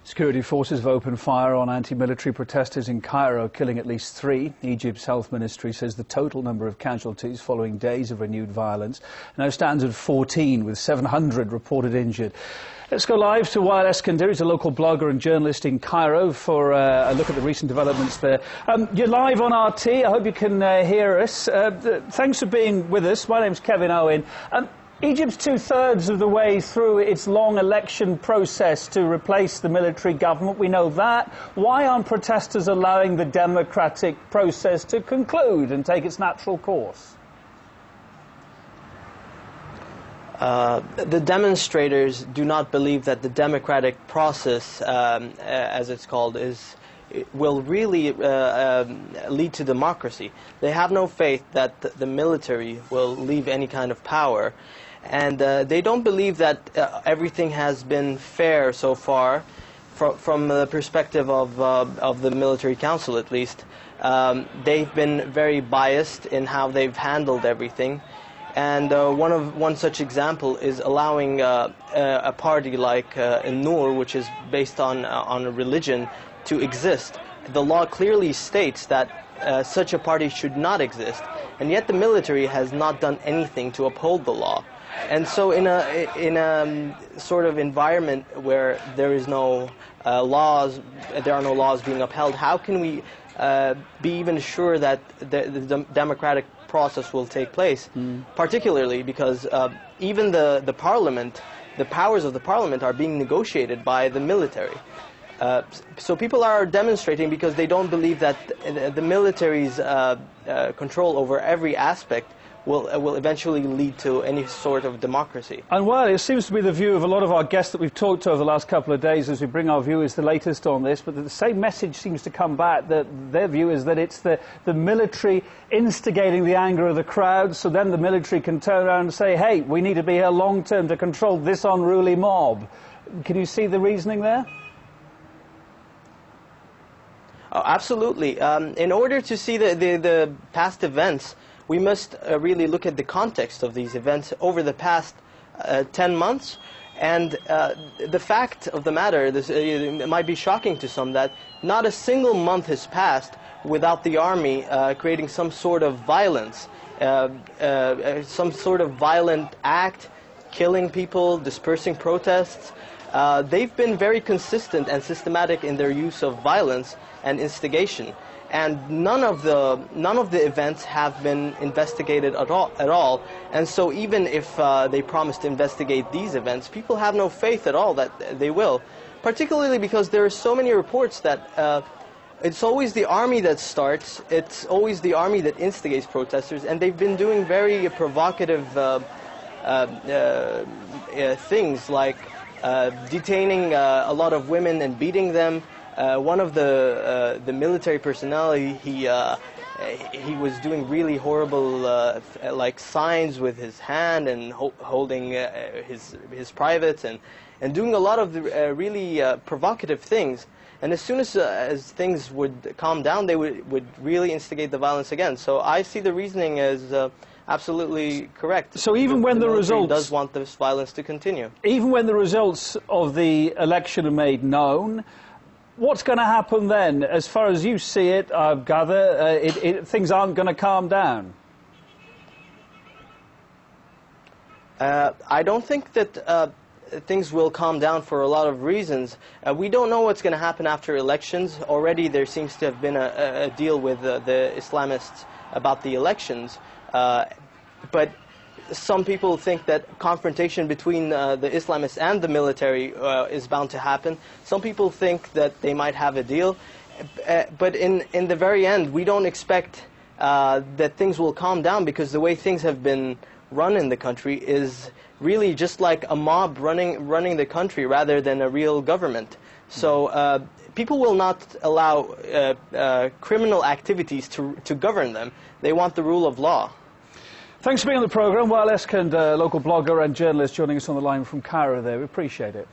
Security forces have opened fire on anti-military protesters in Cairo, killing at least 3. Egypt's health ministry says the total number of casualties following days of renewed violence now stands at 14, with 700 reported injured. Let's go live to Wael Eskandar. He's a local blogger and journalist in Cairo for a look at the recent developments there. You're live on RT. I hope you can hear us. Thanks for being with us. My name's Kevin Owen. Egypt's two-thirds of the way through its long election process to replace the military government. We know that. Why aren't protesters allowing the democratic process to conclude and take its natural course? The demonstrators do not believe that the democratic process, as it's called, will really lead to democracy. They have no faith that the military will leave any kind of power, and they don't believe that everything has been fair so far, from the perspective of the military council at least. They've been very biased in how they've handled everything. And one such example is allowing a party like Al-Nour, which is based on a religion, to exist. The law clearly states that such a party should not exist, and yet the military has not done anything to uphold the law. And so in a sort of environment where there is no laws, there are no laws being upheld, how can we be even sure that the democratic process will take place? Particularly because even the parliament, the powers of the parliament are being negotiated by the military. So people are demonstrating because they don't believe that the military's control over every aspect will eventually lead to any sort of democracy. And well, it seems to be the view of a lot of our guests that we've talked to over the last couple of days as we bring our viewers the latest on this, but the same message seems to come back, that their view is that it's the military instigating the anger of the crowd, so then the military can turn around and say, hey, we need to be here long term to control this unruly mob. Can you see the reasoning there? Oh, absolutely. In order to see the past events, we must really look at the context of these events over the past 10 months. And the fact of the matter, it might be shocking to some, that not a single month has passed without the army creating some sort of violence, some sort of violent act, killing people, dispersing protests. They've been very consistent and systematic in their use of violence and instigation, and none of the events have been investigated at all. And so even if they promise to investigate these events, people have no faith at all that they will, particularly because there are so many reports that it's always the army that starts, it's always the army that instigates protesters, and they've been doing very provocative things like detaining a lot of women and beating them. One of the military personnel, he was doing really horrible like signs with his hand and holding his privates and doing a lot of really provocative things. And as soon as things would calm down, they would really instigate the violence again. So I see the reasoning as absolutely correct. So even when the results does want this violence to continue, even when the results of the election are made known, what's going to happen then? As far as you see it, I gather, things aren't going to calm down. I don't think that things will calm down for a lot of reasons. We don't know what's going to happen after elections. Already there seems to have been a deal with the Islamists about the elections. But some people think that confrontation between the Islamists and the military is bound to happen. Some people think that they might have a deal. But in the very end, we don't expect that things will calm down, because the way things have been run in the country is really just like a mob running the country rather than a real government. So people will not allow criminal activities to govern them. They want the rule of law. Thanks for being on the programme. Wael Eskandar, local blogger and journalist, joining us on the line from Cairo there. We appreciate it.